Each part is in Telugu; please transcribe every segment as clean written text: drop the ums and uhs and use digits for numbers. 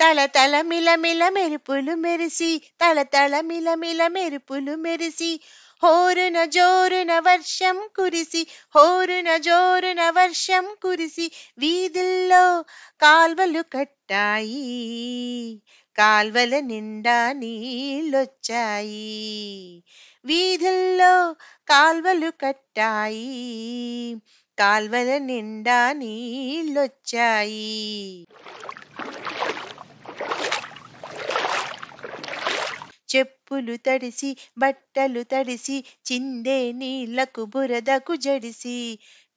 తల తల మిలమిల మెరుపులు మెరిసి తల తల మిలమిల మెరుపులు మెరిసి హోరున జోరున వర్షం కురిసి హోరున జోరున వర్షం కురిసి వీధుల్లో కాల్వలు కట్టాయి కాల్వల నిండా నీళ్ళొచ్చాయి వీధుల్లో కాల్వలు కట్టాయి కాల్వల నిండా నీళ్ళొచ్చాయి. చెప్పులు తడిసి బట్టలు తడిసి చిందే నీళ్లకు బురదకు జడిసి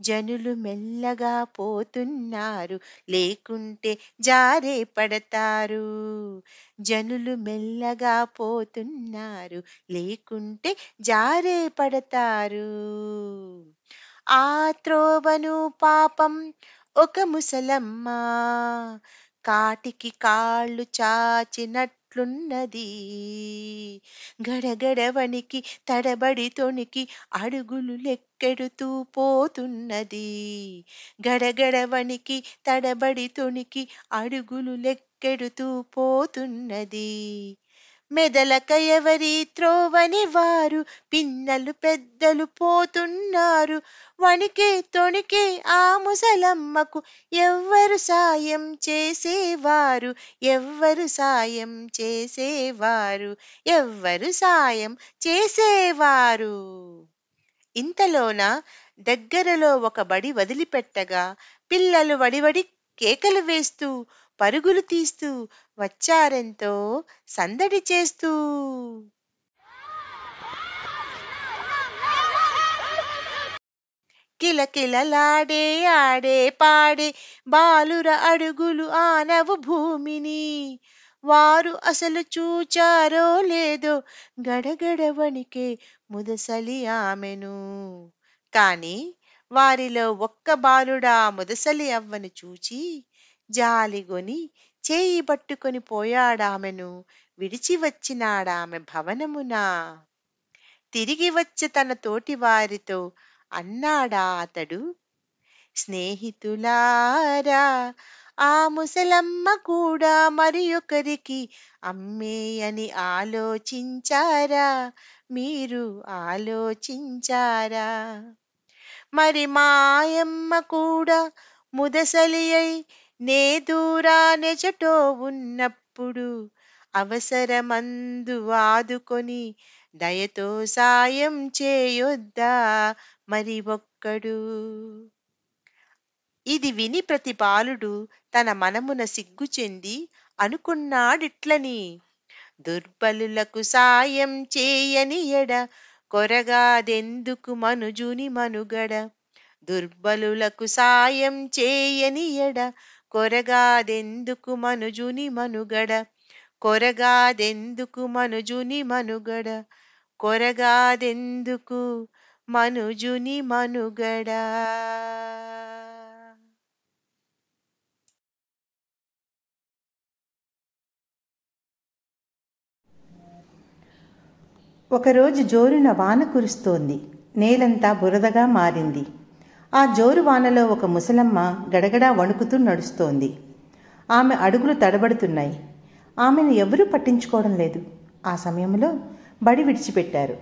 జనులు మెల్లగా పోతున్నారు లేకుంటే జారే పడతారు జనులు మెల్లగా పోతున్నారు లేకుంటే జారే పడతారు. ఆ త్రోవను పాపం ఒక ముసలమ్మ కాటికి కాళ్ళు చాచినట్లున్నది గడగడ వణికి తడబడి తొణికి అడుగులు లెక్కెడుతూ పోతున్నది గడగడ వణికి తడబడి తొణికి అడుగులు లెక్కెడుతూ పోతున్నది. మెదలక ఎవరి త్రోవని వారు పిన్నలు పెద్దలు పోతున్నారు వణికే తొణికే ఆ ముసలమ్మకు ఎవ్వరు సాయం చేసేవారు ఎవ్వరు సాయం చేసేవారు ఎవ్వరు సాయం చేసేవారు. ఇంతలోన దగ్గరలో ఒక బడి వదిలిపెట్టగా పిల్లలు వడివడి కేకలు వేస్తూ పరుగులు తీస్తూ వచ్చారెంతో సందడి చేస్తూ. కిలకిలలాడే ఆడే పాడే బాలుర అడుగులు ఆనవు భూమిని వారు అసలు చూచారో లేదో గడగడ వణికే ముదసలి ఆమెను. కాని వారిలో ఒక్క బాలుడా ముదసలి అవ్వను చూచి జాలిగొని చేయి పట్టుకొని పోయాడామెను విడిచి వచ్చినాడామె భవనమున. తిరిగి వచ్చి తన తోటి వారితో అన్నాడా అతడు, స్నేహితులారా ఆ ముసలమ్మ కూడా మరి ఒకరికి అమ్మేయని ఆలోచించారా మీరు ఆలోచించారా? మరి మాయమ్మ కూడా ముదసలి అయి నే దూరానెచటో ఉన్నప్పుడు అవసరమందు ఆదుకొని దయతో సాయం చేయొద్దా మరి ఒక్కడు? ఇది విని ప్రతి బాలుడు తన మనమున సిగ్గు చెంది అనుకున్నాడిట్లని, దుర్బలులకు సాయం చేయని ఎడ కొరగాదెందుకు మనుజుని మనుగడ దుర్బలులకు సాయం చేయని ఎడ కొరగాదెందుకు మనుజుని మనుగడ కొరగాదెందుకు మనుజుని మనుగడ కొరగాదెందుకు మనుజుని మనుగడ. ఒకరోజు జోరున వాన కురుస్తోంది. నేలంతా బురదగా మారింది. ఆ జోరు వానలో ఒక ముసలమ్మ గడగడా వణుకుతూ నడుస్తోంది. ఆమె అడుగులు తడబడుతున్నాయి. ఆమెను ఎవరూ పట్టించుకోవడం లేదు. ఆ సమయంలో బడి విడిచిపెట్టారు.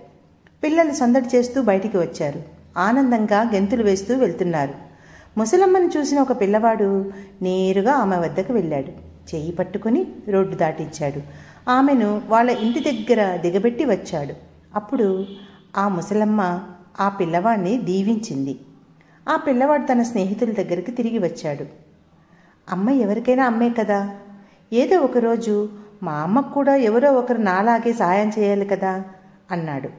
పిల్లలు సందడి చేస్తూ బయటికి వచ్చారు. ఆనందంగా గెంతులు వేస్తూ వెళ్తున్నారు. ముసలమ్మను చూసిన ఒక పిల్లవాడు నేరుగా ఆమె వద్దకు వెళ్ళాడు. చెయ్యి పట్టుకుని రోడ్డు దాటించాడు. ఆమెను వాళ్ళ ఇంటి దగ్గర దిగబెట్టి వచ్చాడు. అప్పుడు ఆ ముసలమ్మ ఆ పిల్లవాడిని దీవించింది. ఆ పిల్లవాడు తన స్నేహితుల దగ్గరికి తిరిగి వచ్చాడు. అమ్మ ఎవరికైనా అమ్మే కదా, ఏదో ఒకరోజు మా అమ్మకు కూడా ఎవరో ఒకరు నాలాగే సాయం చేయాలి కదా అన్నాడు.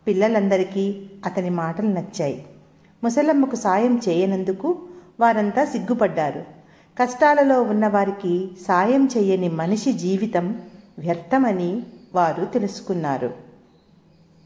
పిల్లలందరికీ అతని మాటలు నచ్చాయి. ముసలమ్మకు సాయం చేయనందుకు వారంతా సిగ్గుపడ్డారు. కష్టాలలో ఉన్నవారికి సాయం చేయని మనిషి జీవితం వ్యర్థమని వారు తెలుసుకున్నారు.